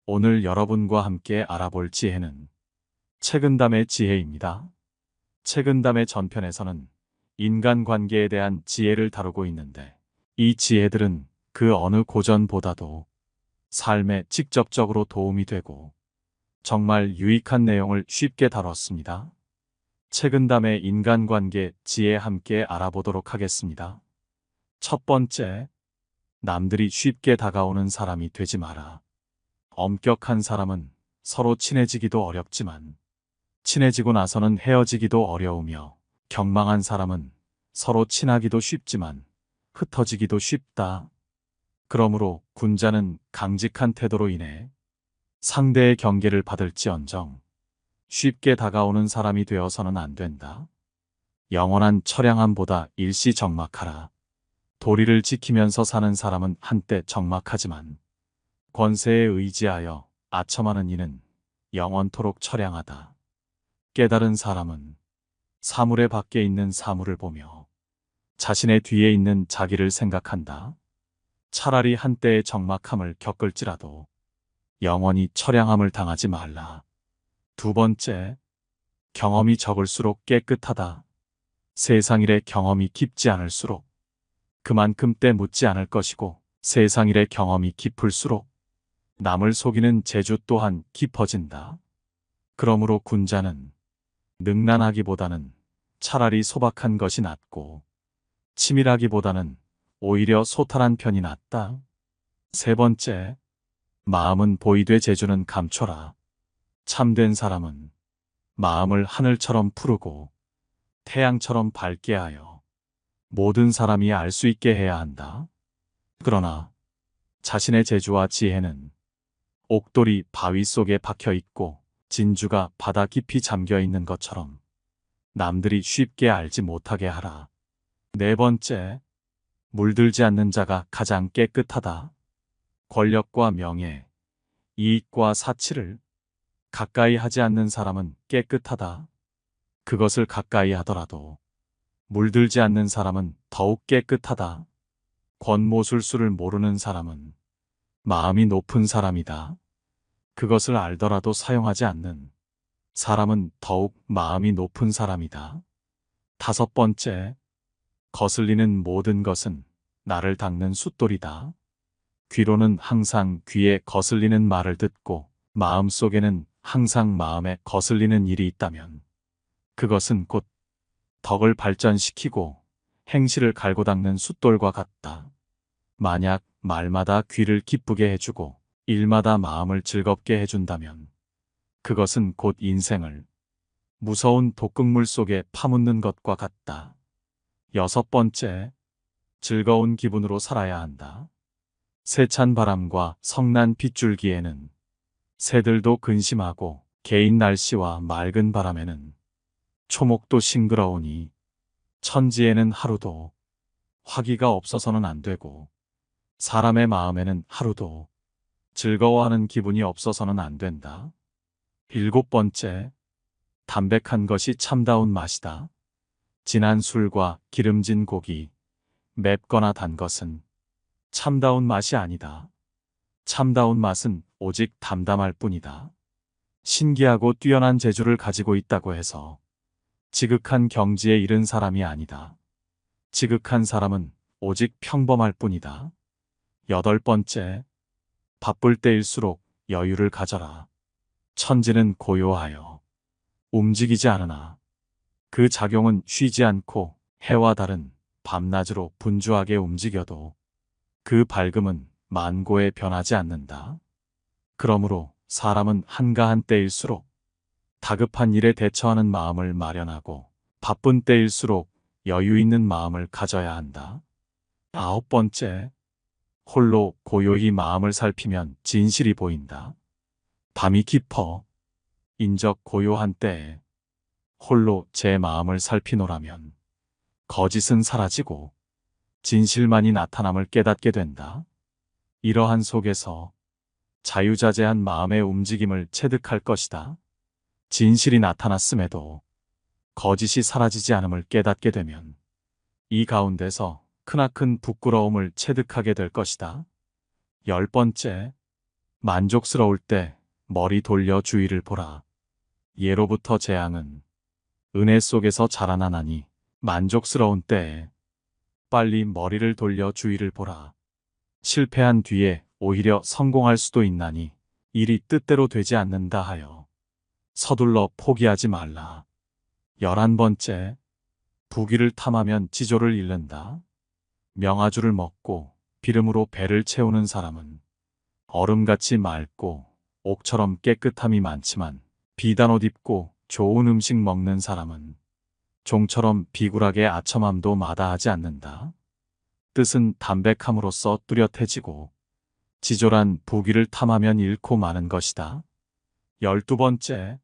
오늘 여러분과 함께 알아볼 지혜는 책은담의 지혜입니다. 책은담의 전편에서는 인간관계에 대한 지혜를 다루고 있는데 이 지혜들은 그 어느 고전보다도 삶에 직접적으로 도움이 되고 정말 유익한 내용을 쉽게 다뤘습니다. 책은담의 인간관계 지혜 함께 알아보도록 하겠습니다. 첫 번째, 남들이 쉽게 다가오는 사람이 되지 마라. 엄격한 사람은 서로 친해지기도 어렵지만 친해지고 나서는 헤어지기도 어려우며 경망한 사람은 서로 친하기도 쉽지만 흩어지기도 쉽다. 그러므로 군자는 강직한 태도로 인해 상대의 경계를 받을지언정 쉽게 다가오는 사람이 되어서는 안 된다. 영원한 처량함보다 일시정막하라. 도리를 지키면서 사는 사람은 한때 적막하지만 권세에 의지하여 아첨하는 이는 영원토록 처량하다. 깨달은 사람은 사물의 밖에 있는 사물을 보며 자신의 뒤에 있는 자기를 생각한다. 차라리 한때의 적막함을 겪을지라도 영원히 처량함을 당하지 말라. 두 번째, 경험이 적을수록 깨끗하다. 세상일의 경험이 깊지 않을수록 그만큼 때 묻지 않을 것이고 세상일의 경험이 깊을수록 남을 속이는 재주 또한 깊어진다. 그러므로 군자는 능란하기보다는 차라리 소박한 것이 낫고 치밀하기보다는 오히려 소탈한 편이 낫다. 세 번째, 마음은 보이되 재주는 감춰라. 참된 사람은 마음을 하늘처럼 푸르고 태양처럼 밝게 하여 모든 사람이 알 수 있게 해야 한다. 그러나 자신의 재주와 지혜는 옥돌이 바위 속에 박혀 있고 진주가 바다 깊이 잠겨 있는 것처럼 남들이 쉽게 알지 못하게 하라. 네 번째, 물들지 않는 자가 가장 깨끗하다. 권력과 명예, 이익과 사치를 가까이 하지 않는 사람은 깨끗하다. 그것을 가까이 하더라도 물들지 않는 사람은 더욱 깨끗하다. 권모술수를 모르는 사람은 마음이 높은 사람이다. 그것을 알더라도 사용하지 않는 사람은 더욱 마음이 높은 사람이다. 다섯 번째, 거슬리는 모든 것은 나를 닦는 숫돌이다. 귀로는 항상 귀에 거슬리는 말을 듣고 마음속에는 항상 마음에 거슬리는 일이 있다면 그것은 곧 덕을 발전시키고 행실을 갈고 닦는 숫돌과 같다. 만약 말마다 귀를 기쁘게 해주고 일마다 마음을 즐겁게 해준다면 그것은 곧 인생을 무서운 독극물 속에 파묻는 것과 같다. 여섯 번째, 즐거운 기분으로 살아야 한다. 세찬 바람과 성난 빗줄기에는 새들도 근심하고 개인 날씨와 맑은 바람에는 초목도 싱그러우니 천지에는 하루도 화기가 없어서는 안 되고 사람의 마음에는 하루도 즐거워하는 기분이 없어서는 안 된다. 일곱 번째, 담백한 것이 참다운 맛이다. 진한 술과 기름진 고기, 맵거나 단 것은 참다운 맛이 아니다. 참다운 맛은 오직 담담할 뿐이다. 신기하고 뛰어난 재주를 가지고 있다고 해서 지극한 경지에 이른 사람이 아니다. 지극한 사람은 오직 평범할 뿐이다. 여덟 번째, 바쁠 때일수록 여유를 가져라. 천지는 고요하여 움직이지 않으나 그 작용은 쉬지 않고 해와 달은 밤낮으로 분주하게 움직여도 그 밝음은 만고에 변하지 않는다. 그러므로 사람은 한가한 때일수록 다급한 일에 대처하는 마음을 마련하고 바쁜 때일수록 여유 있는 마음을 가져야 한다. 아홉 번째, 홀로 고요히 마음을 살피면 진실이 보인다. 밤이 깊어 인적 고요한 때에 홀로 제 마음을 살피노라면 거짓은 사라지고 진실만이 나타남을 깨닫게 된다. 이러한 속에서 자유자재한 마음의 움직임을 체득할 것이다. 진실이 나타났음에도 거짓이 사라지지 않음을 깨닫게 되면 이 가운데서 크나큰 부끄러움을 체득하게 될 것이다. 열 번째, 만족스러울 때 머리 돌려 주위를 보라. 예로부터 재앙은 은혜 속에서 자라나나니 만족스러운 때에 빨리 머리를 돌려 주위를 보라. 실패한 뒤에 오히려 성공할 수도 있나니 일이 뜻대로 되지 않는다 하여 서둘러 포기하지 말라. 11번째, 부귀를 탐하면 지조를 잃는다. 명아주를 먹고 비름으로 배를 채우는 사람은 얼음같이 맑고 옥처럼 깨끗함이 많지만 비단 옷 입고 좋은 음식 먹는 사람은 종처럼 비굴하게 아첨함도 마다하지 않는다. 뜻은 담백함으로써 뚜렷해지고 지조란 부귀를 탐하면 잃고 마는 것이다. 12번째,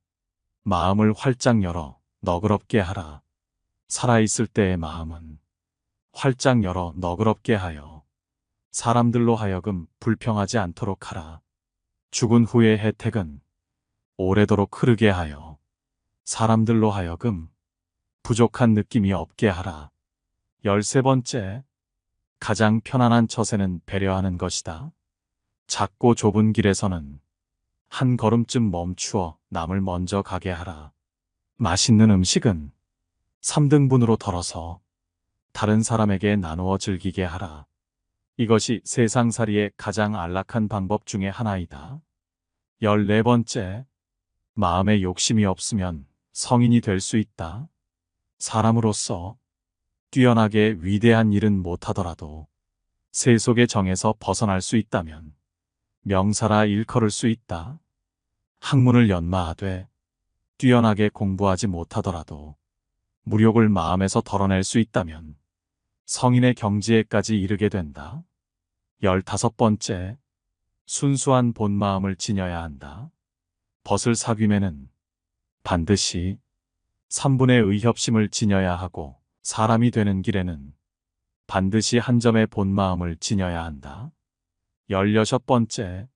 마음을 활짝 열어 너그럽게 하라. 살아있을 때의 마음은 활짝 열어 너그럽게 하여 사람들로 하여금 불평하지 않도록 하라. 죽은 후의 혜택은 오래도록 흐르게 하여 사람들로 하여금 부족한 느낌이 없게 하라. 13번째, 가장 편안한 처세는 배려하는 것이다. 작고 좁은 길에서는 한 걸음쯤 멈추어 남을 먼저 가게 하라. 맛있는 음식은 3등분으로 덜어서 다른 사람에게 나누어 즐기게 하라. 이것이 세상살이의 가장 안락한 방법 중에 하나이다. 14번째, 마음에 욕심이 없으면 성인이 될 수 있다. 사람으로서 뛰어나게 위대한 일은 못하더라도 세속의 정에서 벗어날 수 있다면 명사라 일컬을 수 있다. 학문을 연마하되 뛰어나게 공부하지 못하더라도 무력을 마음에서 덜어낼 수 있다면 성인의 경지에까지 이르게 된다. 15번째, 순수한 본마음을 지녀야 한다. 벗을 사귐에는 반드시 3분의 의협심을 지녀야 하고 사람이 되는 길에는 반드시 한 점의 본마음을 지녀야 한다. 16번째,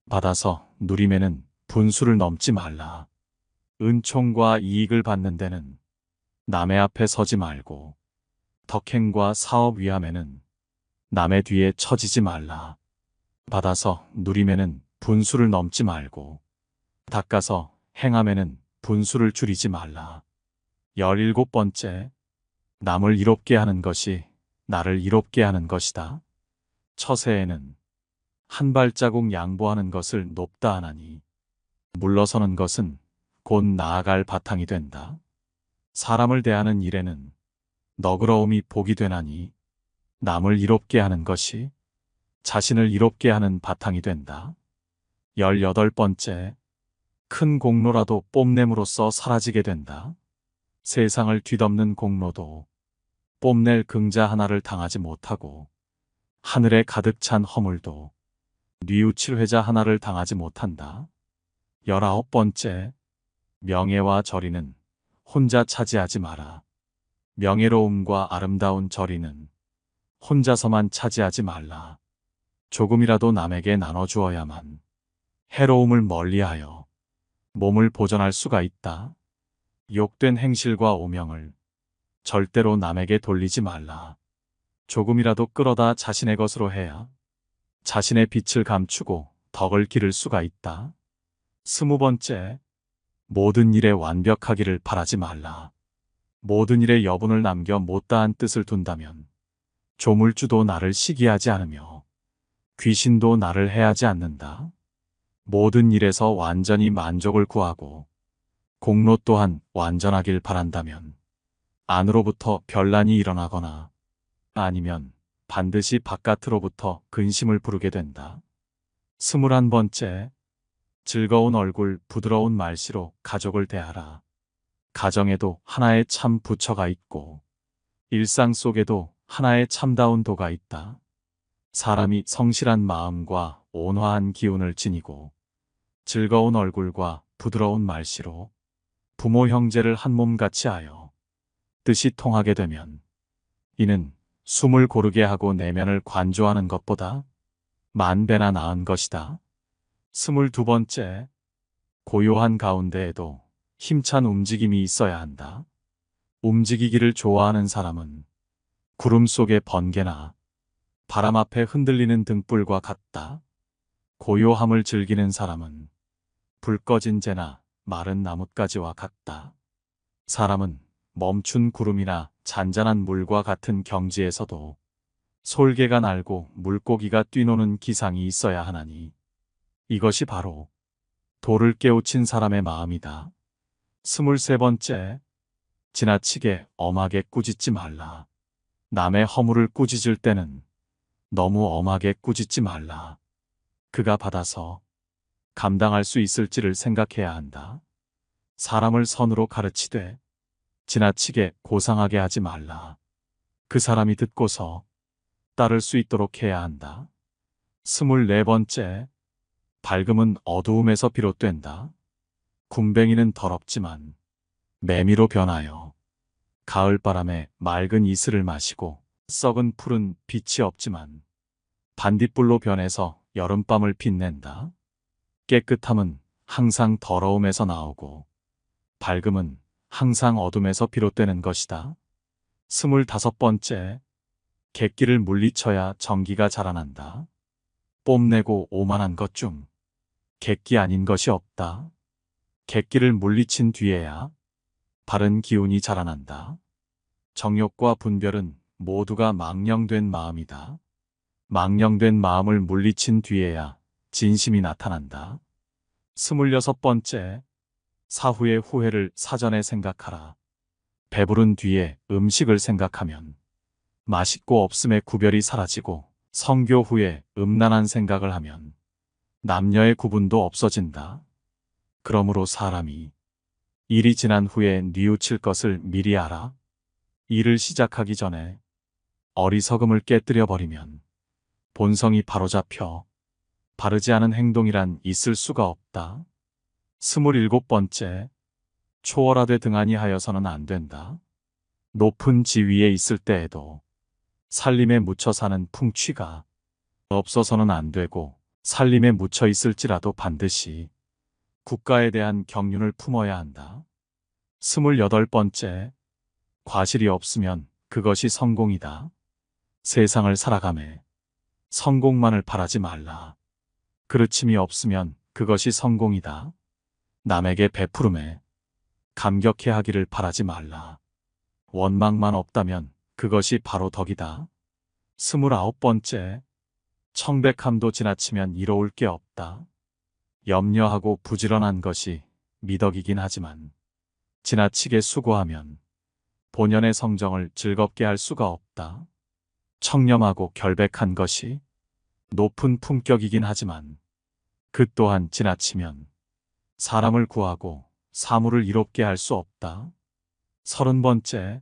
받아서 누림에는 분수를 넘지 말라. 은총과 이익을 받는 데는 남의 앞에 서지 말고 덕행과 사업 위함에는 남의 뒤에 처지지 말라. 받아서 누림에는 분수를 넘지 말고 닦아서 행함에는 분수를 줄이지 말라. 17번째, 남을 이롭게 하는 것이 나를 이롭게 하는 것이다. 처세에는 한 발자국 양보하는 것을 높다 하나니 물러서는 것은 곧 나아갈 바탕이 된다. 사람을 대하는 일에는 너그러움이 복이 되나니 남을 이롭게 하는 것이 자신을 이롭게 하는 바탕이 된다. 18번째, 큰 공로라도 뽐냄으로써 사라지게 된다. 세상을 뒤덮는 공로도 뽐낼 긍자 하나를 당하지 못하고 하늘에 가득 찬 허물도 뉘우칠 회자 하나를 당하지 못한다. 19번째, 명예와 절이는 혼자 차지하지 마라. 명예로움과 아름다운 절이는 혼자서만 차지하지 말라. 조금이라도 남에게 나눠주어야만 해로움을 멀리하여 몸을 보전할 수가 있다. 욕된 행실과 오명을 절대로 남에게 돌리지 말라. 조금이라도 끌어다 자신의 것으로 해야 자신의 빛을 감추고 덕을 기를 수가 있다. 20번째, 모든 일에 완벽하기를 바라지 말라. 모든 일에 여분을 남겨 못다한 뜻을 둔다면 조물주도 나를 시기하지 않으며 귀신도 나를 해하지 않는다. 모든 일에서 완전히 만족을 구하고 공로 또한 완전하길 바란다면 안으로부터 변란이 일어나거나 아니면 반드시 바깥으로부터 근심을 부르게 된다. 21번째, 즐거운 얼굴, 부드러운 말씨로 가족을 대하라. 가정에도 하나의 참 부처가 있고 일상 속에도 하나의 참다운 도가 있다. 사람이 성실한 마음과 온화한 기운을 지니고 즐거운 얼굴과 부드러운 말씨로 부모 형제를 한 몸같이 하여 뜻이 통하게 되면 이는 숨을 고르게 하고 내면을 관조하는 것보다 만배나 나은 것이다. 22번째, 고요한 가운데에도 힘찬 움직임이 있어야 한다. 움직이기를 좋아하는 사람은 구름 속의 번개나 바람 앞에 흔들리는 등불과 같다. 고요함을 즐기는 사람은 불 꺼진 재나 마른 나뭇가지와 같다. 사람은 멈춘 구름이나 잔잔한 물과 같은 경지에서도 솔개가 날고 물고기가 뛰노는 기상이 있어야 하나니 이것이 바로 도를 깨우친 사람의 마음이다. 23번째, 지나치게 엄하게 꾸짖지 말라. 남의 허물을 꾸짖을 때는 너무 엄하게 꾸짖지 말라. 그가 받아서 감당할 수 있을지를 생각해야 한다. 사람을 선으로 가르치되 지나치게 고상하게 하지 말라. 그 사람이 듣고서 따를 수 있도록 해야 한다. 24번째, 밝음은 어두움에서 비롯된다. 굼벵이는 더럽지만 매미로 변하여 가을바람에 맑은 이슬을 마시고 썩은 풀은 빛이 없지만 반딧불로 변해서 여름밤을 빛낸다. 깨끗함은 항상 더러움에서 나오고 밝음은 항상 어둠에서 비롯되는 것이다. 25번째, 객기를 물리쳐야 정기가 자라난다. 뽐내고 오만한 것 중 객기 아닌 것이 없다. 객기를 물리친 뒤에야 바른 기운이 자라난다. 정욕과 분별은 모두가 망령된 마음이다. 망령된 마음을 물리친 뒤에야 진심이 나타난다. 26번째, 사후의 후회를 사전에 생각하라. 배부른 뒤에 음식을 생각하면 맛있고 없음의 구별이 사라지고 성교 후에 음란한 생각을 하면 남녀의 구분도 없어진다. 그러므로 사람이 일이 지난 후에 뉘우칠 것을 미리 알아. 일을 시작하기 전에 어리석음을 깨뜨려 버리면 본성이 바로잡혀 바르지 않은 행동이란 있을 수가 없다. 27번째, 초월하되 등한히 하여서는 안 된다. 높은 지위에 있을 때에도 살림에 묻혀 사는 풍취가 없어서는 안 되고 살림에 묻혀 있을지라도 반드시 국가에 대한 경륜을 품어야 한다. 28번째, 과실이 없으면 그것이 성공이다. 세상을 살아가매 성공만을 바라지 말라. 그르침이 없으면 그것이 성공이다. 남에게 베푸름에 감격해 하기를 바라지 말라. 원망만 없다면 그것이 바로 덕이다. 29번째, 청백함도 지나치면 이로울 게 없다. 염려하고 부지런한 것이 미덕이긴 하지만 지나치게 수고하면 본연의 성정을 즐겁게 할 수가 없다. 청렴하고 결백한 것이 높은 품격이긴 하지만 그 또한 지나치면 사람을 구하고 사물을 이롭게 할 수 없다. 30번째,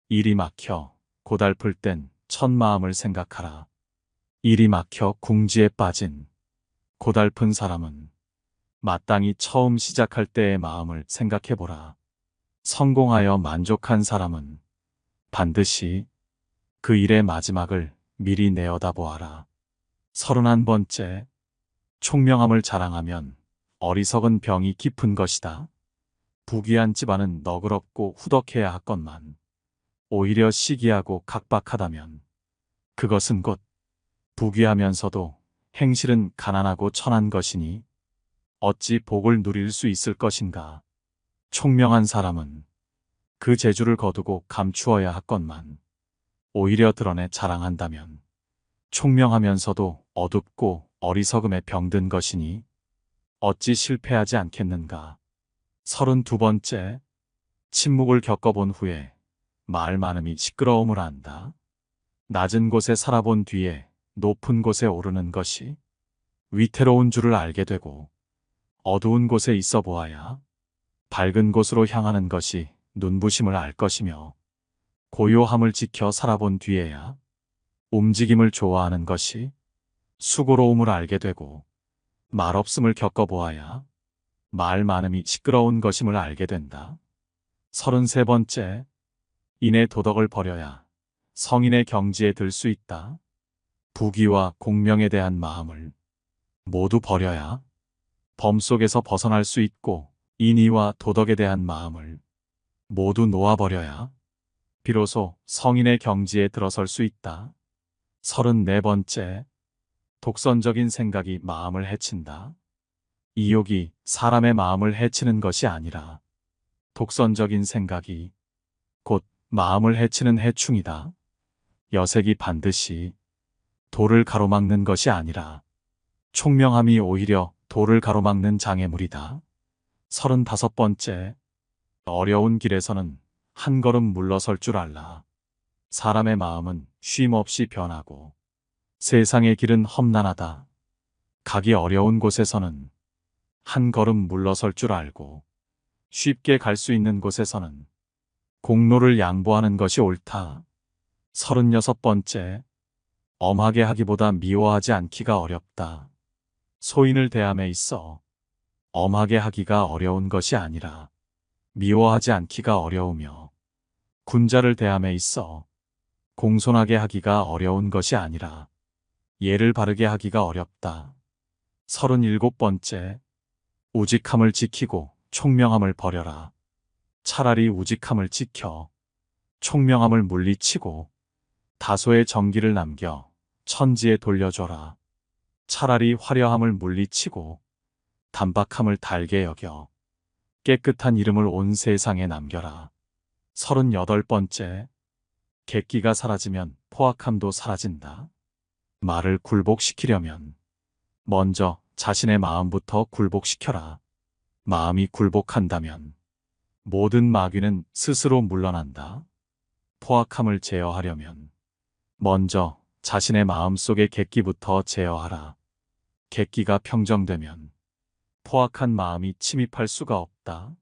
일이 막혀 고달플 땐 첫 마음을 생각하라. 일이 막혀 궁지에 빠진 고달픈 사람은 마땅히 처음 시작할 때의 마음을 생각해보라. 성공하여 만족한 사람은 반드시 그 일의 마지막을 미리 내어다보아라. 31번째, 총명함을 자랑하면 어리석은 병이 깊은 것이다. 부귀한 집안은 너그럽고 후덕해야 하건만 오히려 시기하고 각박하다면 그것은 곧 부귀하면서도 행실은 가난하고 천한 것이니 어찌 복을 누릴 수 있을 것인가. 총명한 사람은 그 재주를 거두고 감추어야 하건만 오히려 드러내 자랑한다면 총명하면서도 어둡고 어리석음에 병든 것이니 어찌 실패하지 않겠는가. 32번째, 침묵을 겪어본 후에 말 많음이 시끄러움을 안다. 낮은 곳에 살아본 뒤에 높은 곳에 오르는 것이 위태로운 줄을 알게 되고 어두운 곳에 있어 보아야 밝은 곳으로 향하는 것이 눈부심을 알 것이며 고요함을 지켜 살아본 뒤에야 움직임을 좋아하는 것이 수고로움을 알게 되고 말없음을 겪어보아야 말 많음이 시끄러운 것임을 알게 된다. 33번째, 인의 도덕을 버려야 성인의 경지에 들 수 있다. 부귀와 공명에 대한 마음을 모두 버려야 범 속에서 벗어날 수 있고 인의와 도덕에 대한 마음을 모두 놓아버려야 비로소 성인의 경지에 들어설 수 있다. 34번째, 독선적인 생각이 마음을 해친다. 이욕이 사람의 마음을 해치는 것이 아니라 독선적인 생각이 곧 마음을 해치는 해충이다. 여색이 반드시 도를 가로막는 것이 아니라 총명함이 오히려 도를 가로막는 장애물이다. 35번째, 어려운 길에서는 한 걸음 물러설 줄 알라. 사람의 마음은 쉼 없이 변하고 세상의 길은 험난하다. 가기 어려운 곳에서는 한 걸음 물러설 줄 알고 쉽게 갈 수 있는 곳에서는 공로를 양보하는 것이 옳다. 36번째, 엄하게 하기보다 미워하지 않기가 어렵다. 소인을 대함에 있어 엄하게 하기가 어려운 것이 아니라 미워하지 않기가 어려우며 군자를 대함에 있어 공손하게 하기가 어려운 것이 아니라 예를 바르게 하기가 어렵다. 37번째, 우직함을 지키고 총명함을 버려라. 차라리 우직함을 지켜 총명함을 물리치고 다소의 정기를 남겨 천지에 돌려줘라. 차라리 화려함을 물리치고 단박함을 달게 여겨 깨끗한 이름을 온 세상에 남겨라. 38번째, 객기가 사라지면 포악함도 사라진다. 말을 굴복시키려면 먼저 자신의 마음부터 굴복시켜라. 마음이 굴복한다면 모든 마귀는 스스로 물러난다. 포악함을 제어하려면 먼저 자신의 마음속의 객기부터 제어하라. 객기가 평정되면 포악한 마음이 침입할 수가 없다.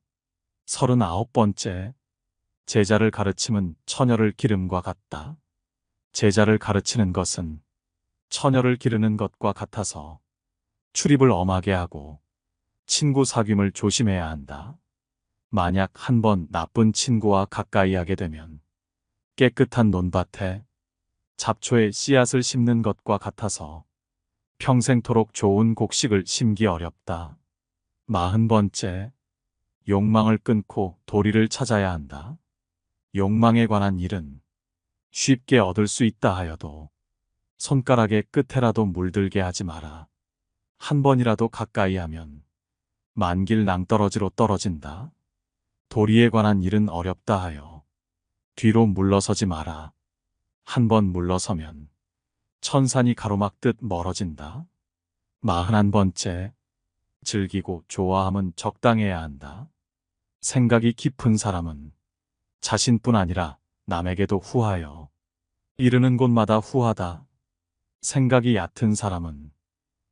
39번째, 제자를 가르침은 처녀를 기름과 같다. 제자를 가르치는 것은 처녀를 기르는 것과 같아서 출입을 엄하게 하고 친구 사귐을 조심해야 한다. 만약 한 번 나쁜 친구와 가까이 하게 되면 깨끗한 논밭에 잡초의 씨앗을 심는 것과 같아서 평생토록 좋은 곡식을 심기 어렵다. 40번째, 욕망을 끊고 도리를 찾아야 한다. 욕망에 관한 일은 쉽게 얻을 수 있다 하여도 손가락의 끝에라도 물들게 하지 마라. 한 번이라도 가까이 하면 만길 낭떠러지로 떨어진다. 도리에 관한 일은 어렵다 하여 뒤로 물러서지 마라. 한 번 물러서면 천산이 가로막듯 멀어진다. 41번째, 즐기고 좋아함은 적당해야 한다. 생각이 깊은 사람은 자신뿐 아니라 남에게도 후하여 이르는 곳마다 후하다. 생각이 얕은 사람은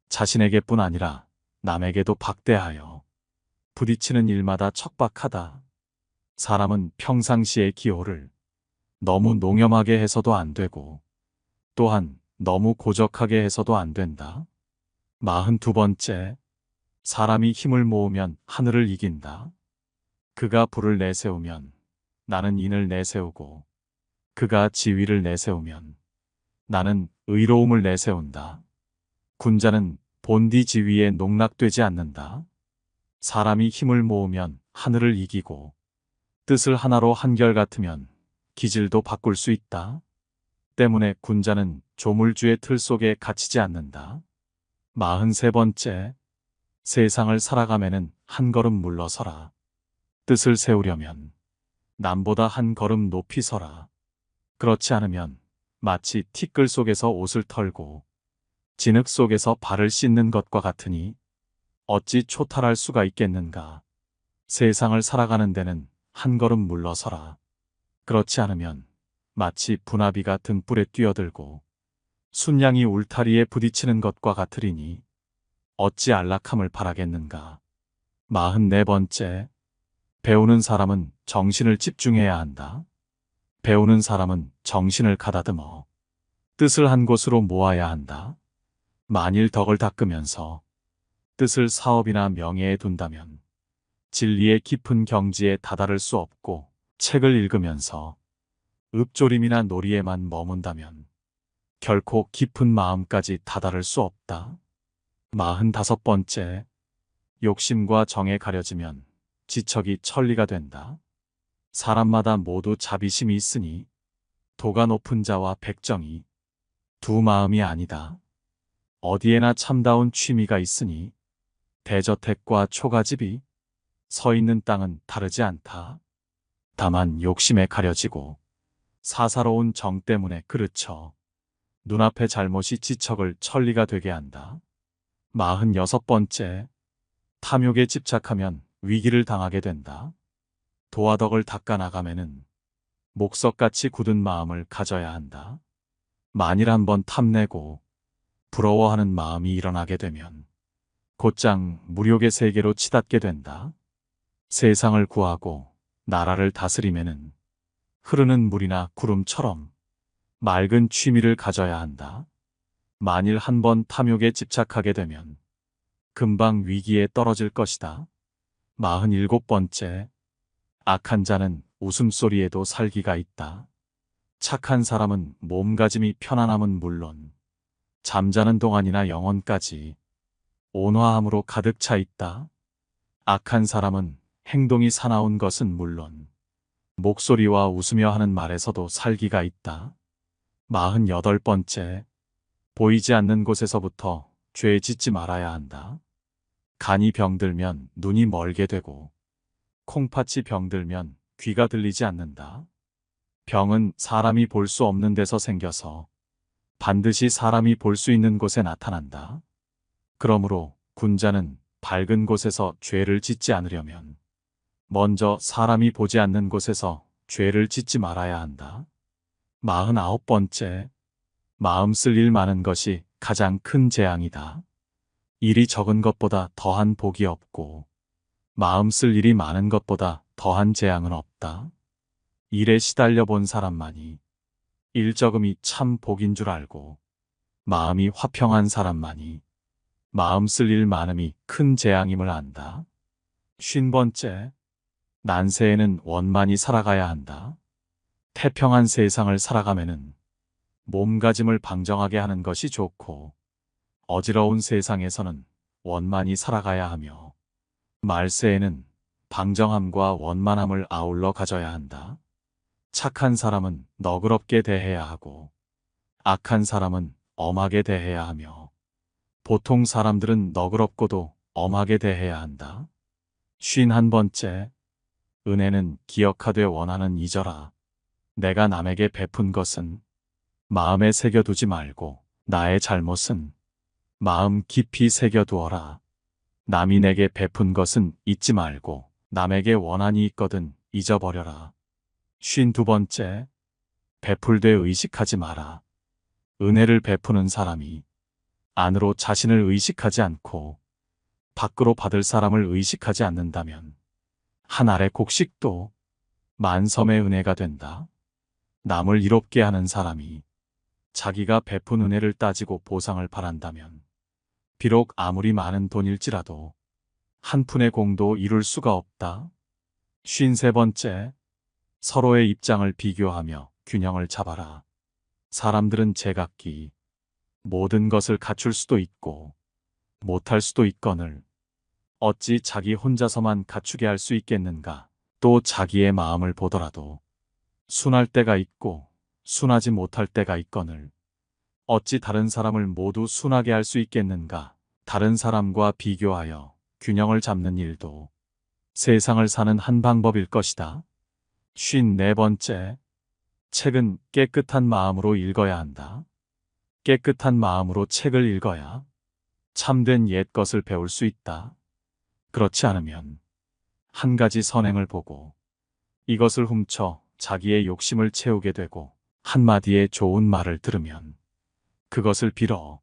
자신에게뿐 아니라 남에게도 박대하여 부딪히는 일마다 척박하다. 사람은 평상시의 기호를 너무 농염하게 해서도 안 되고 또한 너무 고적하게 해서도 안 된다. 42번째, 사람이 힘을 모으면 하늘을 이긴다. 그가 불을 내세우면 나는 인을 내세우고 그가 지위를 내세우면 나는 의로움을 내세운다. 군자는 본디 지위에 농락되지 않는다. 사람이 힘을 모으면 하늘을 이기고 뜻을 하나로 한결같으면 기질도 바꿀 수 있다. 때문에 군자는 조물주의 틀 속에 갇히지 않는다. 43번째, 세상을 살아가면은 한 걸음 물러서라. 뜻을 세우려면 남보다 한 걸음 높이 서라. 그렇지 않으면 마치 티끌 속에서 옷을 털고 진흙 속에서 발을 씻는 것과 같으니 어찌 초탈할 수가 있겠는가. 세상을 살아가는 데는 한 걸음 물러서라. 그렇지 않으면 마치 분화비가 등불에 뛰어들고 순양이 울타리에 부딪히는 것과 같으리니 어찌 안락함을 바라겠는가. 44번째, 배우는 사람은 정신을 집중해야 한다. 배우는 사람은 정신을 가다듬어 뜻을 한 곳으로 모아야 한다. 만일 덕을 닦으면서 뜻을 사업이나 명예에 둔다면 진리의 깊은 경지에 다다를 수 없고 책을 읽으면서 읍조림이나 놀이에만 머문다면 결코 깊은 마음까지 다다를 수 없다. 45번째, 욕심과 정에 가려지면 지척이 천리가 된다. 사람마다 모두 자비심이 있으니 도가 높은 자와 백정이 두 마음이 아니다. 어디에나 참다운 취미가 있으니 대저택과 초가집이 서 있는 땅은 다르지 않다. 다만 욕심에 가려지고 사사로운 정 때문에 그르쳐 눈앞의 잘못이 지척을 천리가 되게 한다. 46번째, 탐욕에 집착하면 위기를 당하게 된다. 도화덕을 닦아 나가면은 목석같이 굳은 마음을 가져야 한다. 만일 한번 탐내고 부러워하는 마음이 일어나게 되면 곧장 무욕의 세계로 치닫게 된다. 세상을 구하고 나라를 다스리면은 흐르는 물이나 구름처럼 맑은 취미를 가져야 한다. 만일 한번 탐욕에 집착하게 되면 금방 위기에 떨어질 것이다. 47번째, 악한 자는 웃음소리에도 살기가 있다. 착한 사람은 몸가짐이 편안함은 물론 잠자는 동안이나 영혼까지 온화함으로 가득 차 있다. 악한 사람은 행동이 사나운 것은 물론 목소리와 웃으며 하는 말에서도 살기가 있다. 48번째, 보이지 않는 곳에서부터 죄 짓지 말아야 한다. 간이 병들면 눈이 멀게 되고 콩팥이 병들면 귀가 들리지 않는다. 병은 사람이 볼 수 없는 데서 생겨서 반드시 사람이 볼 수 있는 곳에 나타난다. 그러므로 군자는 밝은 곳에서 죄를 짓지 않으려면 먼저 사람이 보지 않는 곳에서 죄를 짓지 말아야 한다. 49번째, 마음 쓸 일 많은 것이 가장 큰 재앙이다. 일이 적은 것보다 더한 복이 없고 마음 쓸 일이 많은 것보다 더한 재앙은 없다. 일에 시달려 본 사람만이 일적음이 참 복인 줄 알고 마음이 화평한 사람만이 마음 쓸 일 많음이 큰 재앙임을 안다. 50번째, 난세에는 원만히 살아가야 한다. 태평한 세상을 살아가면은 몸가짐을 방정하게 하는 것이 좋고 어지러운 세상에서는 원만히 살아가야 하며 말세에는 방정함과 원만함을 아울러 가져야 한다. 착한 사람은 너그럽게 대해야 하고 악한 사람은 엄하게 대해야 하며 보통 사람들은 너그럽고도 엄하게 대해야 한다. 51번째, 은혜는 기억하되 원하는 잊어라. 내가 남에게 베푼 것은 마음에 새겨두지 말고 나의 잘못은 마음 깊이 새겨두어라. 남이 내게 베푼 것은 잊지 말고 남에게 원한이 있거든 잊어버려라. 52번째, 베풀되 의식하지 마라. 은혜를 베푸는 사람이 안으로 자신을 의식하지 않고 밖으로 받을 사람을 의식하지 않는다면 한 알의 곡식도 만섬의 은혜가 된다. 남을 이롭게 하는 사람이 자기가 베푼 은혜를 따지고 보상을 바란다면 비록 아무리 많은 돈일지라도 한 푼의 공도 이룰 수가 없다. 53번째, 서로의 입장을 비교하며 균형을 잡아라. 사람들은 제각기 모든 것을 갖출 수도 있고 못할 수도 있거늘 어찌 자기 혼자서만 갖추게 할 수 있겠는가. 또 자기의 마음을 보더라도 순할 때가 있고 순하지 못할 때가 있거늘 어찌 다른 사람을 모두 순하게 할 수 있겠는가. 다른 사람과 비교하여 균형을 잡는 일도 세상을 사는 한 방법일 것이다. 54번째, 책은 깨끗한 마음으로 읽어야 한다. 깨끗한 마음으로 책을 읽어야 참된 옛 것을 배울 수 있다. 그렇지 않으면 한 가지 선행을 보고 이것을 훔쳐 자기의 욕심을 채우게 되고 한마디의 좋은 말을 들으면 그것을 빌어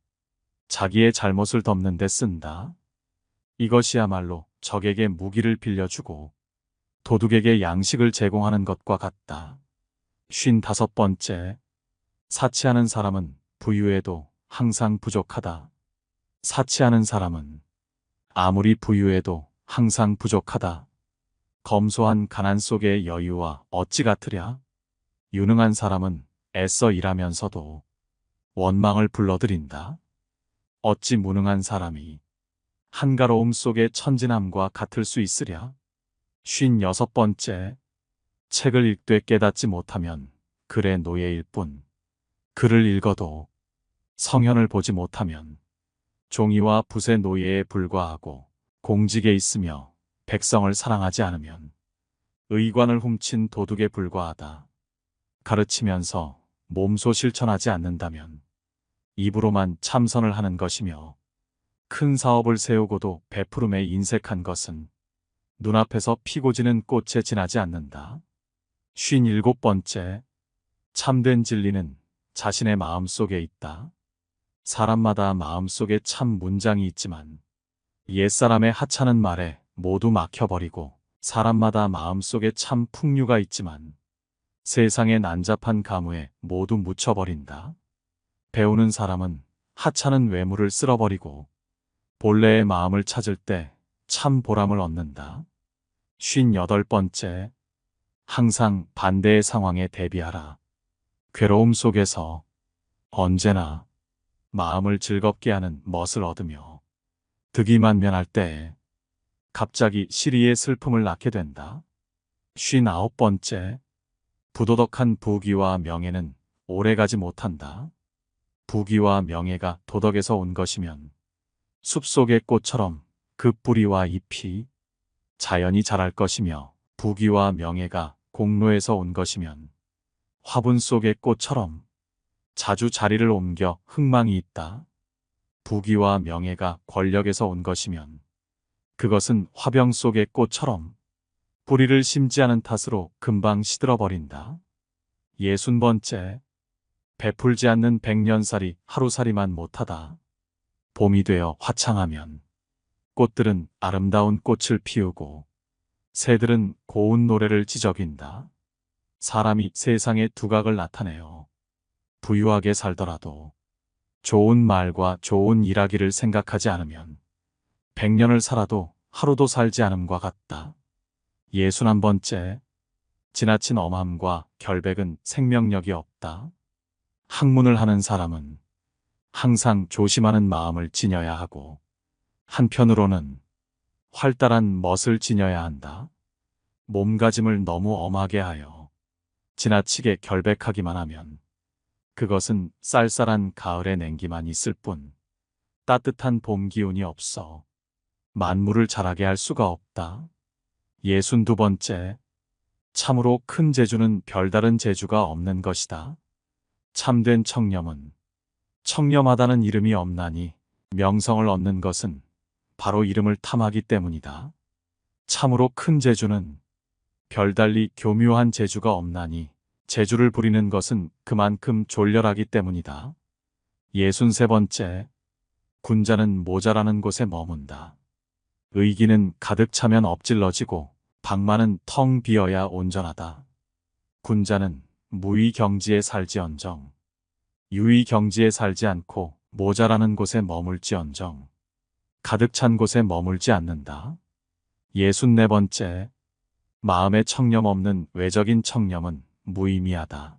자기의 잘못을 덮는 데 쓴다. 이것이야말로 적에게 무기를 빌려주고 도둑에게 양식을 제공하는 것과 같다. 55번째, 사치하는 사람은 부유해도 항상 부족하다. 사치하는 사람은 아무리 부유해도 항상 부족하다. 검소한 가난 속의 여유와 어찌 같으랴. 유능한 사람은 애써 일하면서도 원망을 불러들인다. 어찌 무능한 사람이 한가로움 속의 천진함과 같을 수 있으랴. 56번째, 책을 읽되 깨닫지 못하면 글의 노예일 뿐, 글을 읽어도 성현을 보지 못하면 종이와 붓의 노예에 불과하고 공직에 있으며 백성을 사랑하지 않으면 의관을 훔친 도둑에 불과하다. 가르치면서 몸소 실천하지 않는다면 입으로만 참선을 하는 것이며 큰 사업을 세우고도 베푸름에 인색한 것은 눈앞에서 피고 지는 꽃에 지나지 않는다. 57번째, 참된 진리는 자신의 마음속에 있다. 사람마다 마음속에 참 문장이 있지만 옛사람의 하찮은 말에 모두 막혀버리고 사람마다 마음속에 참 풍류가 있지만 세상의 난잡한 가무에 모두 묻혀버린다. 배우는 사람은 하찮은 외모를 쓸어버리고 본래의 마음을 찾을 때 참 보람을 얻는다. 58번째, 항상 반대의 상황에 대비하라. 괴로움 속에서 언제나 마음을 즐겁게 하는 멋을 얻으며 득이 만면할 때에 갑자기 시리의 슬픔을 낳게 된다. 59번째, 부도덕한 부귀와 명예는 오래가지 못한다. 부귀와 명예가 도덕에서 온 것이면 숲속의 꽃처럼 그 뿌리와 잎이 자연히 자랄 것이며 부귀와 명예가 공로에서 온 것이면 화분 속의 꽃처럼 자주 자리를 옮겨 흥망이 있다. 부귀와 명예가 권력에서 온 것이면 그것은 화병 속의 꽃처럼 뿌리를 심지 않은 탓으로 금방 시들어버린다. 60번째, 베풀지 않는 백년살이 하루살이만 못하다. 봄이 되어 화창하면 꽃들은 아름다운 꽃을 피우고 새들은 고운 노래를 지저귀다. 사람이 세상의 두각을 나타내어 부유하게 살더라도 좋은 말과 좋은 일하기를 생각하지 않으면 100년을 살아도 하루도 살지 않음과 같다. 61번째, 지나친 엄함과 결백은 생명력이 없다. 학문을 하는 사람은 항상 조심하는 마음을 지녀야 하고 한편으로는 활달한 멋을 지녀야 한다. 몸가짐을 너무 엄하게 하여 지나치게 결백하기만 하면 그것은 쌀쌀한 가을의 냉기만 있을 뿐 따뜻한 봄 기운이 없어 만물을 자라게 할 수가 없다. 62번째, 참으로 큰 재주는 별다른 재주가 없는 것이다. 참된 청렴은 청렴하다는 이름이 없나니 명성을 얻는 것은 바로 이름을 탐하기 때문이다. 참으로 큰 재주는 별달리 교묘한 재주가 없나니 재주를 부리는 것은 그만큼 졸렬하기 때문이다. 63번째, 군자는 모자라는 곳에 머문다. 의기는 가득 차면 엎질러지고 방만은 텅 비어야 온전하다. 군자는 무의경지에 살지언정 유의경지에 살지 않고 모자라는 곳에 머물지언정 가득 찬 곳에 머물지 않는다. 64번째, 마음에 청렴 없는 외적인 청렴은 무의미하다.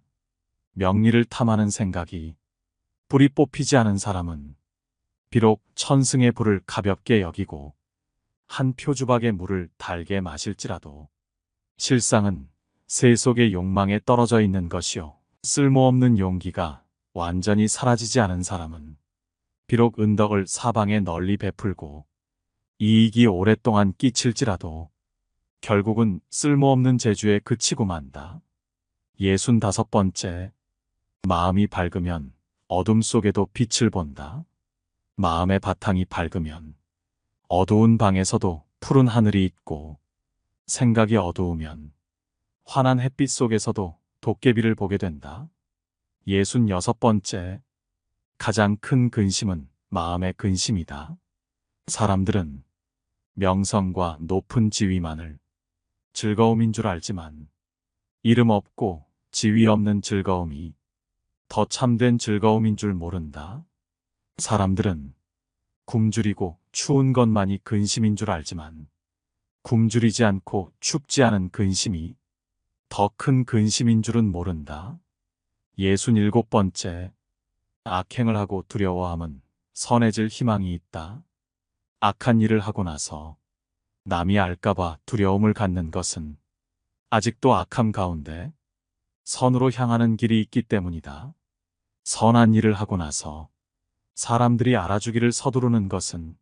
명리를 탐하는 생각이 불이 뽑히지 않은 사람은 비록 천승의 불을 가볍게 여기고 한 표주박의 물을 달게 마실지라도 실상은 새 속의 욕망에 떨어져 있는 것이요. 쓸모없는 용기가 완전히 사라지지 않은 사람은 비록 은덕을 사방에 널리 베풀고 이익이 오랫동안 끼칠지라도 결국은 쓸모없는 재주에 그치고 만다. 65번째, 마음이 밝으면 어둠 속에도 빛을 본다. 마음의 바탕이 밝으면 어두운 방에서도 푸른 하늘이 있고 생각이 어두우면 환한 햇빛 속에서도 도깨비를 보게 된다. 66번째, 가장 큰 근심은 마음의 근심이다. 사람들은 명성과 높은 지위만을 즐거움인 줄 알지만 이름 없고 지위 없는 즐거움이 더 참된 즐거움인 줄 모른다. 사람들은 굶주리고 추운 것만이 근심인 줄 알지만 굶주리지 않고 춥지 않은 근심이 더 큰 근심인 줄은 모른다. 67번째, 악행을 하고 두려워함은 선해질 희망이 있다. 악한 일을 하고 나서 남이 알까봐 두려움을 갖는 것은 아직도 악함 가운데 선으로 향하는 길이 있기 때문이다. 선한 일을 하고 나서 사람들이 알아주기를 서두르는 것은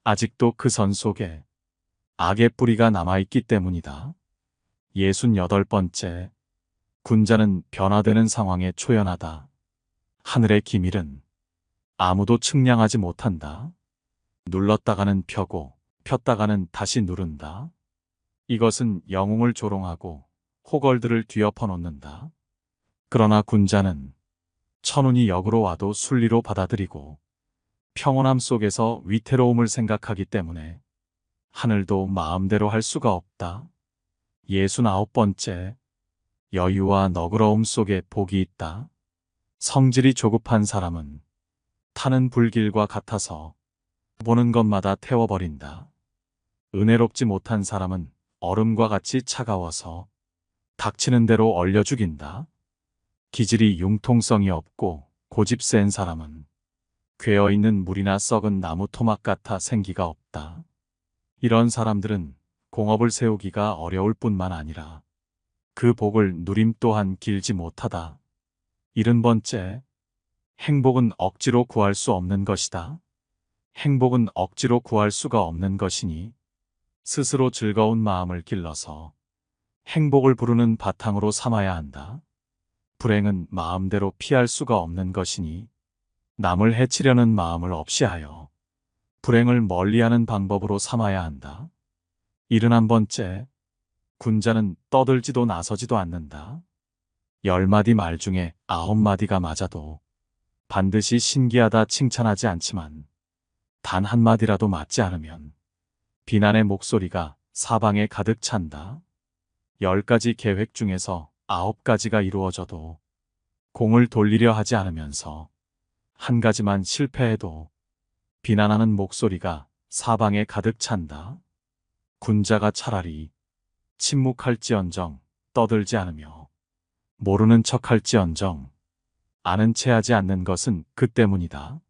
아직도 그 선 속에 악의 뿌리가 남아있기 때문이다. 68번째, 군자는 변화되는 상황에 초연하다. 하늘의 기밀은 아무도 측량하지 못한다. 눌렀다가는 펴고 폈다가는 다시 누른다. 이것은 영웅을 조롱하고 호걸들을 뒤엎어 놓는다. 그러나 군자는 천운이 역으로 와도 순리로 받아들이고 평온함 속에서 위태로움을 생각하기 때문에 하늘도 마음대로 할 수가 없다. 69번째, 여유와 너그러움 속에 복이 있다. 성질이 조급한 사람은 타는 불길과 같아서 보는 것마다 태워버린다. 은혜롭지 못한 사람은 얼음과 같이 차가워서 닥치는 대로 얼려 죽인다. 기질이 융통성이 없고 고집 센 사람은 괴어있는 물이나 썩은 나무 토막 같아 생기가 없다. 이런 사람들은 공업을 세우기가 어려울 뿐만 아니라 그 복을 누림 또한 길지 못하다. 70번째, 행복은 억지로 구할 수 없는 것이다. 행복은 억지로 구할 수가 없는 것이니 스스로 즐거운 마음을 길러서 행복을 부르는 바탕으로 삼아야 한다. 불행은 마음대로 피할 수가 없는 것이니 남을 해치려는 마음을 없이 하여 불행을 멀리하는 방법으로 삼아야 한다. 71번째, 군자는 떠들지도 나서지도 않는다. 10마디 말 중에 9마디가 맞아도 반드시 신기하다 칭찬하지 않지만 단 한마디라도 맞지 않으면 비난의 목소리가 사방에 가득 찬다. 10가지 계획 중에서 9가지가 이루어져도 공을 돌리려 하지 않으면서 한 가지만 실패해도 비난하는 목소리가 사방에 가득 찬다. 군자가 차라리 침묵할지언정 떠들지 않으며 모르는 척할지언정 아는 체 하지 않는 것은 그 때문이다.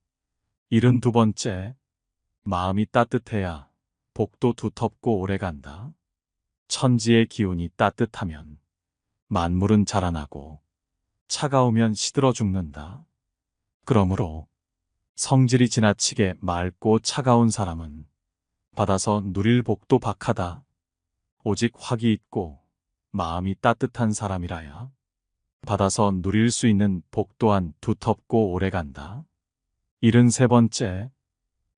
72번째, 마음이 따뜻해야 복도 두텁고 오래간다. 천지의 기운이 따뜻하면 만물은 자라나고 차가우면 시들어 죽는다. 그러므로 성질이 지나치게 맑고 차가운 사람은 받아서 누릴 복도 박하다. 오직 확이 있고 마음이 따뜻한 사람이라야 받아서 누릴 수 있는 복 또한 두텁고 오래간다. 73번째,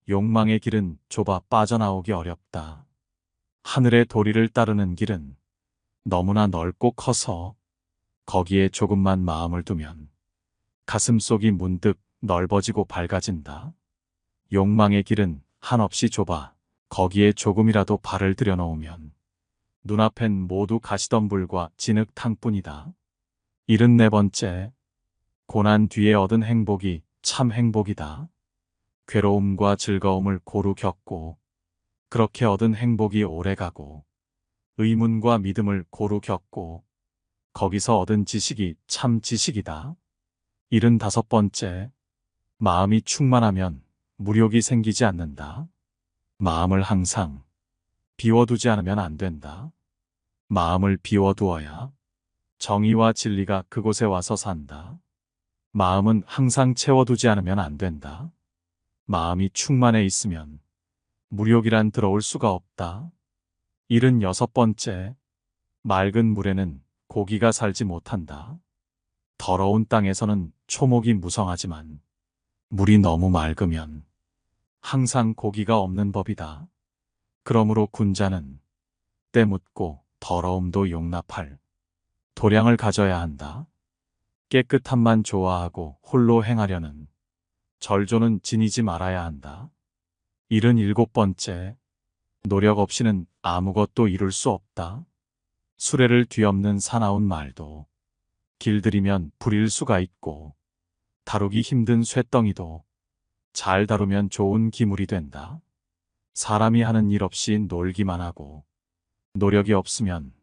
욕망의 길은 좁아 빠져나오기 어렵다. 하늘의 도리를 따르는 길은 너무나 넓고 커서 거기에 조금만 마음을 두면 가슴속이 문득 넓어지고 밝아진다. 욕망의 길은 한없이 좁아 거기에 조금이라도 발을 들여놓으면 눈앞엔 모두 가시덤불과 진흙탕뿐이다. 74번째, 고난 뒤에 얻은 행복이 참 행복이다. 괴로움과 즐거움을 고루 겪고 그렇게 얻은 행복이 오래가고 의문과 믿음을 고루 겪고 거기서 얻은 지식이 참 지식이다. 75번째, 마음이 충만하면 무력이 생기지 않는다. 마음을 항상 비워두지 않으면 안 된다. 마음을 비워두어야 정의와 진리가 그곳에 와서 산다. 마음은 항상 채워두지 않으면 안 된다. 마음이 충만해 있으면 무력이란 들어올 수가 없다. 76번째, 맑은 물에는 고기가 살지 못한다. 더러운 땅에서는 초목이 무성하지만 물이 너무 맑으면 항상 고기가 없는 법이다. 그러므로 군자는 때 묻고 더러움도 용납할 도량을 가져야 한다. 깨끗함만 좋아하고 홀로 행하려는 절조는 지니지 말아야 한다. 77번째, 노력 없이는 아무것도 이룰 수 없다. 수레를 뒤엎는 사나운 말도 길들이면 불일 수가 있고 다루기 힘든 쇳덩이도 잘 다루면 좋은 기물이 된다. 사람이 하는 일 없이 놀기만 하고 노력이 없으면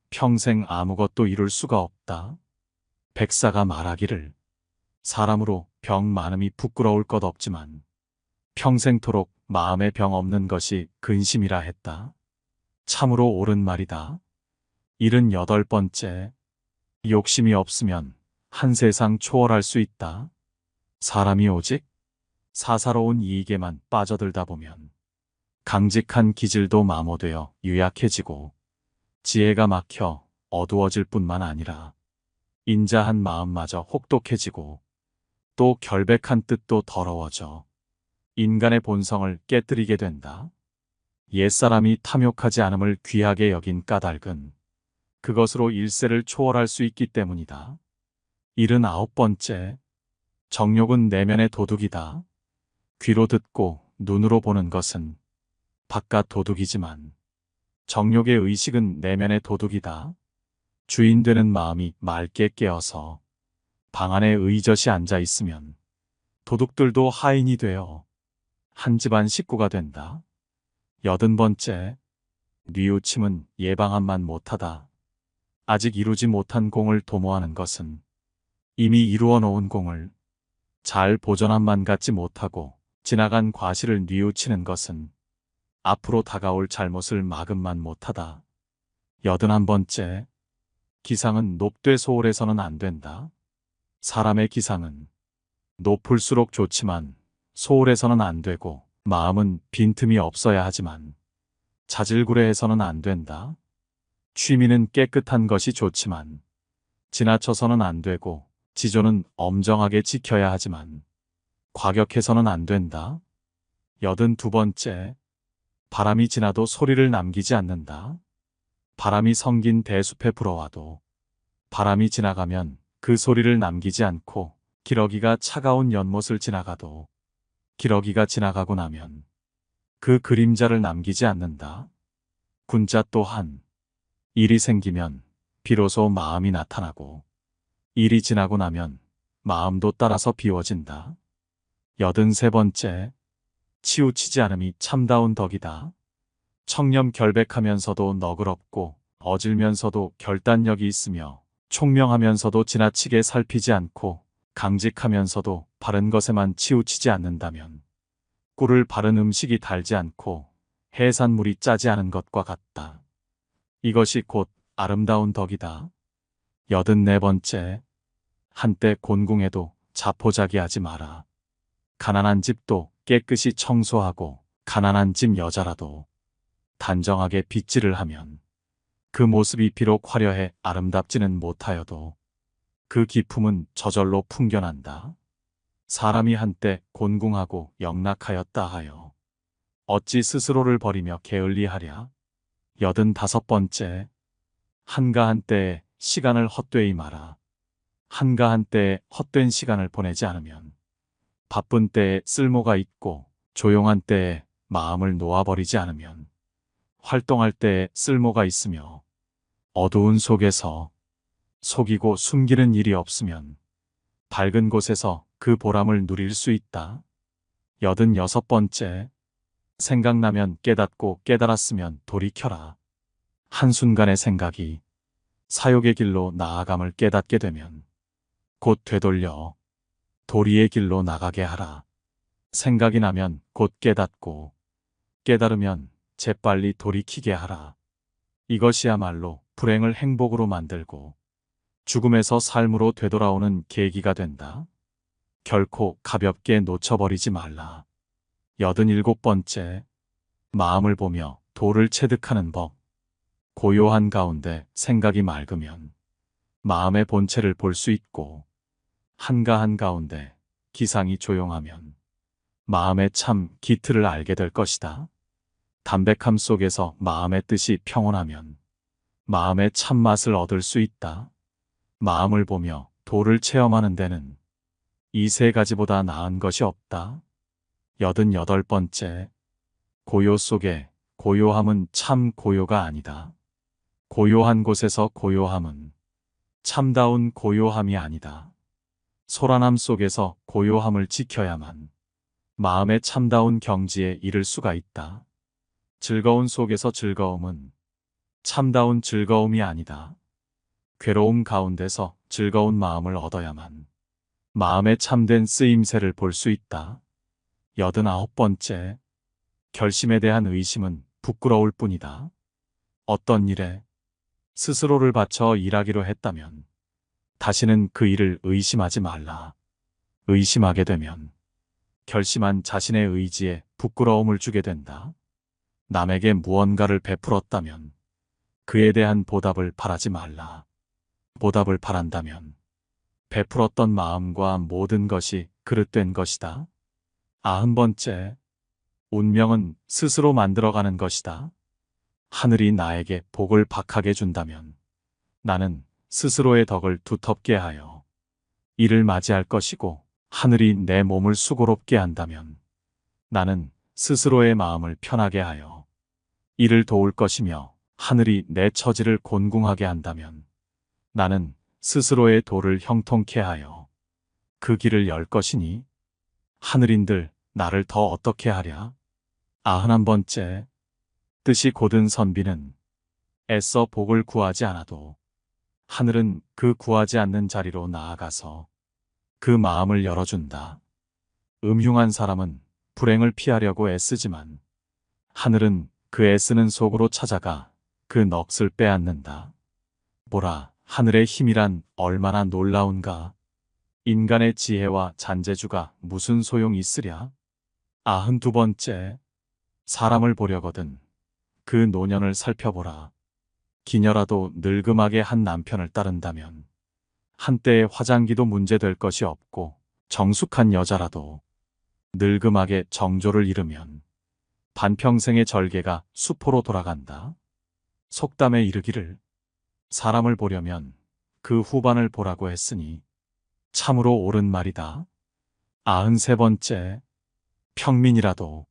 평생 아무것도 이룰 수가 없다. 백사가 말하기를 사람으로 병 많음이 부끄러울 것 없지만 평생토록 마음에 병 없는 것이 근심이라 했다. 참으로 옳은 말이다. 78번째, 욕심이 없으면 한 세상 초월할 수 있다. 사람이 오직 사사로운 이익에만 빠져들다 보면 강직한 기질도 마모되어 유약해지고 지혜가 막혀 어두워질 뿐만 아니라 인자한 마음마저 혹독해지고 또 결백한 뜻도 더러워져 인간의 본성을 깨뜨리게 된다. 옛사람이 탐욕하지 않음을 귀하게 여긴 까닭은 그것으로 일세를 초월할 수 있기 때문이다. 79번째, 정욕은 내면의 도둑이다. 귀로 듣고 눈으로 보는 것은 바깥 도둑이지만 정욕의 의식은 내면의 도둑이다. 주인 되는 마음이 맑게 깨어서 방 안에 의젓이 앉아 있으면 도둑들도 하인이 되어 한 집안 식구가 된다. 80번째, 뉘우침은 예방함만 못하다. 아직 이루지 못한 공을 도모하는 것은 이미 이루어 놓은 공을 잘 보존함만 갖지 못하고 지나간 과실을 뉘우치는 것은 앞으로 다가올 잘못을 막음만 못하다. 81번째, 기상은 높되 소홀해서는 안 된다. 사람의 기상은 높을수록 좋지만 소홀해서는 안 되고 마음은 빈틈이 없어야 하지만 자질구레해서는 안 된다. 취미는 깨끗한 것이 좋지만 지나쳐서는 안 되고 지조는 엄정하게 지켜야 하지만 과격해서는 안 된다. 82번째, 바람이 지나도 소리를 남기지 않는다. 바람이 성긴 대숲에 불어와도 바람이 지나가면 그 소리를 남기지 않고 기러기가 차가운 연못을 지나가도 기러기가 지나가고 나면 그 그림자를 남기지 않는다. 군자 또한 일이 생기면 비로소 마음이 나타나고 일이 지나고 나면 마음도 따라서 비워진다. 83번째, 치우치지 않음이 참다운 덕이다. 청렴 결백하면서도 너그럽고 어질면서도 결단력이 있으며 총명하면서도 지나치게 살피지 않고 강직하면서도 바른 것에만 치우치지 않는다면 꿀을 바른 음식이 달지 않고 해산물이 짜지 않은 것과 같다. 이것이 곧 아름다운 덕이다. 84번째, 한때 곤궁해도 자포자기하지 마라. 가난한 집도 깨끗이 청소하고 가난한 집 여자라도 단정하게 빗질을 하면 그 모습이 비록 화려해 아름답지는 못하여도 그 기품은 저절로 풍겨난다. 사람이 한때 곤궁하고 영락하였다 하여 어찌 스스로를 버리며 게을리하랴. 85번째, 한가한 때에 시간을 헛되이 마라. 한가한 때에 헛된 시간을 보내지 않으면 바쁜 때에 쓸모가 있고 조용한 때에 마음을 놓아버리지 않으면 활동할 때에 쓸모가 있으며 어두운 속에서 속이고 숨기는 일이 없으면 밝은 곳에서 그 보람을 누릴 수 있다. 86번째, 생각나면 깨닫고 깨달았으면 돌이켜라. 한순간의 생각이 사욕의 길로 나아감을 깨닫게 되면 곧 되돌려 도리의 길로 나가게 하라. 생각이 나면 곧 깨닫고 깨달으면 재빨리 돌이키게 하라. 이것이야말로 불행을 행복으로 만들고 죽음에서 삶으로 되돌아오는 계기가 된다. 결코 가볍게 놓쳐버리지 말라. 87번째, 마음을 보며 도를 체득하는 법. 고요한 가운데 생각이 맑으면 마음의 본체를 볼 수 있고 한가한 가운데 기상이 조용하면 마음의 참 기틀을 알게 될 것이다. 담백함 속에서 마음의 뜻이 평온하면 마음의 참맛을 얻을 수 있다. 마음을 보며 도를 체험하는 데는 이 세 가지보다 나은 것이 없다. 88번째, 고요 속에 고요함은 참 고요가 아니다. 고요한 곳에서 고요함은 참다운 고요함이 아니다. 소란함 속에서 고요함을 지켜야만 마음의 참다운 경지에 이를 수가 있다. 즐거운 속에서 즐거움은 참다운 즐거움이 아니다. 괴로움 가운데서 즐거운 마음을 얻어야만 마음의 참된 쓰임새를 볼 수 있다. 89번째, 결심에 대한 의심은 부끄러울 뿐이다. 어떤 일에 스스로를 바쳐 일하기로 했다면 다시는 그 일을 의심하지 말라. 의심하게 되면 결심한 자신의 의지에 부끄러움을 주게 된다. 남에게 무언가를 베풀었다면 그에 대한 보답을 바라지 말라. 보답을 바란다면 베풀었던 마음과 모든 것이 그릇된 것이다. 90번째, 운명은 스스로 만들어가는 것이다. 하늘이 나에게 복을 박하게 준다면 나는 스스로의 덕을 두텁게 하여 이를 맞이할 것이고, 하늘이 내 몸을 수고롭게 한다면 나는 스스로의 마음을 편하게 하여 이를 도울 것이며, 하늘이 내 처지를 곤궁하게 한다면 나는 스스로의 도를 형통케 하여 그 길을 열 것이니, 하늘인들 나를 더 어떻게 하랴. 91번째, 뜻이 곧은 선비는 애써 복을 구하지 않아도 하늘은 그 구하지 않는 자리로 나아가서 그 마음을 열어준다. 음흉한 사람은 불행을 피하려고 애쓰지만 하늘은 그 애쓰는 속으로 찾아가 그 넋을 빼앗는다. 보라, 하늘의 힘이란 얼마나 놀라운가. 인간의 지혜와 잔재주가 무슨 소용이 있으랴. 92번째, 사람을 보려거든 그 노년을 살펴보라. 기녀라도 늙음하게 한 남편을 따른다면 한때의 화장기도 문제될 것이 없고, 정숙한 여자라도 늙음하게 정조를 잃으면 반평생의 절개가 수포로 돌아간다. 속담에 이르기를 사람을 보려면 그 후반을 보라고 했으니 참으로 옳은 말이다. 93번째, 평민이라도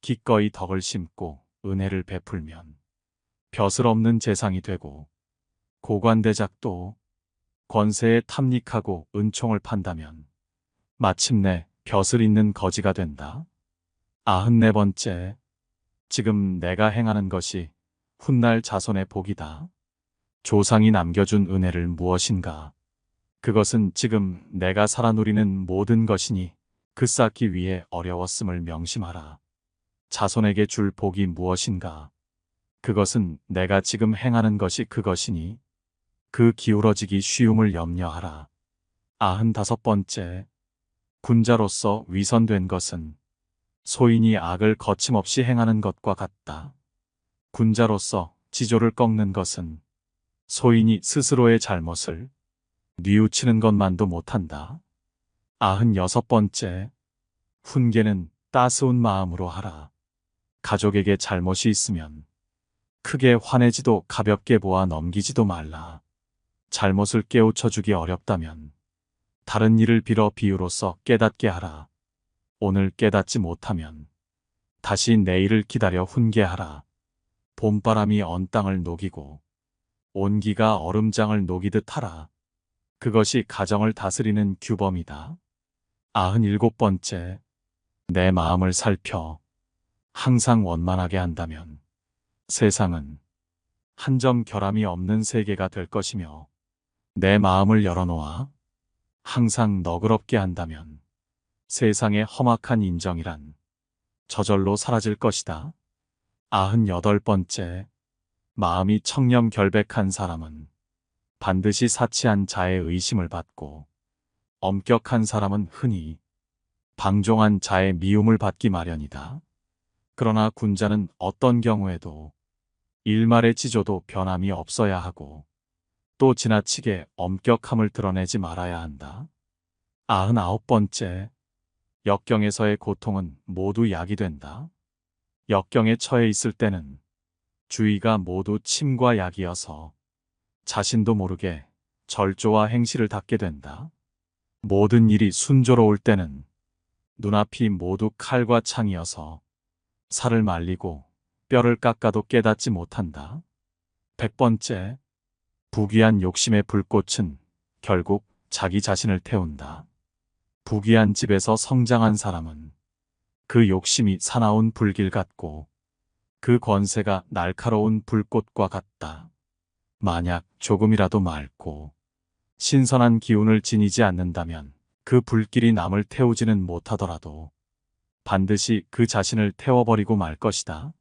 기꺼이 덕을 심고 은혜를 베풀면 벼슬 없는 재상이 되고, 고관대작도 권세에 탐닉하고 은총을 판다면 마침내 벼슬 있는 거지가 된다. 94번째, 지금 내가 행하는 것이 훗날 자손의 복이다. 조상이 남겨준 은혜를 무엇인가? 그것은 지금 내가 살아 누리는 모든 것이니 그 쌓기 위해 어려웠음을 명심하라. 자손에게 줄 복이 무엇인가? 그것은 내가 지금 행하는 것이 그것이니 그 기울어지기 쉬움을 염려하라. 95번째, 군자로서 위선된 것은 소인이 악을 거침없이 행하는 것과 같다. 군자로서 지조를 꺾는 것은 소인이 스스로의 잘못을 뉘우치는 것만도 못한다. 96번째, 훈계는 따스운 마음으로 하라. 가족에게 잘못이 있으면 크게 화내지도 가볍게 보아 넘기지도 말라. 잘못을 깨우쳐주기 어렵다면 다른 일을 빌어 비유로써 깨닫게 하라. 오늘 깨닫지 못하면 다시 내일을 기다려 훈계하라. 봄바람이 언 땅을 녹이고 온기가 얼음장을 녹이듯 하라. 그것이 가정을 다스리는 규범이다. 97번째, 내 마음을 살펴 항상 원만하게 한다면 세상은 한 점 결함이 없는 세계가 될 것이며, 내 마음을 열어놓아 항상 너그럽게 한다면 세상의 험악한 인정이란 저절로 사라질 것이다. 98번째, 마음이 청렴결백한 사람은 반드시 사치한 자의 의심을 받고, 엄격한 사람은 흔히 방종한 자의 미움을 받기 마련이다. 그러나 군자는 어떤 경우에도 일말의 지조도 변함이 없어야 하고, 또 지나치게 엄격함을 드러내지 말아야 한다. 99번째, 역경에서의 고통은 모두 약이 된다. 역경에 처해 있을 때는 주위가 모두 침과 약이어서 자신도 모르게 절조와 행실을 닦게 된다. 모든 일이 순조로울 때는 눈앞이 모두 칼과 창이어서 살을 말리고 뼈를 깎아도 깨닫지 못한다. 100번째, 부귀한 욕심의 불꽃은 결국 자기 자신을 태운다. 부귀한 집에서 성장한 사람은 그 욕심이 사나운 불길 같고 그 권세가 날카로운 불꽃과 같다. 만약 조금이라도 맑고 신선한 기운을 지니지 않는다면 그 불길이 남을 태우지는 못하더라도 반드시 그 자신을 태워버리고 말 것이다.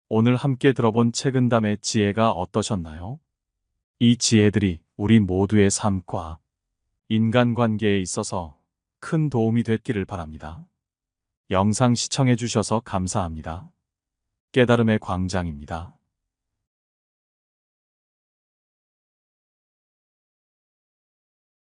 오늘 함께 들어본 책은담의 지혜가 어떠셨나요? 이 지혜들이 우리 모두의 삶과 인간관계에 있어서 큰 도움이 됐기를 바랍니다. 영상 시청해 주셔서 감사합니다. 깨달음의 광장입니다.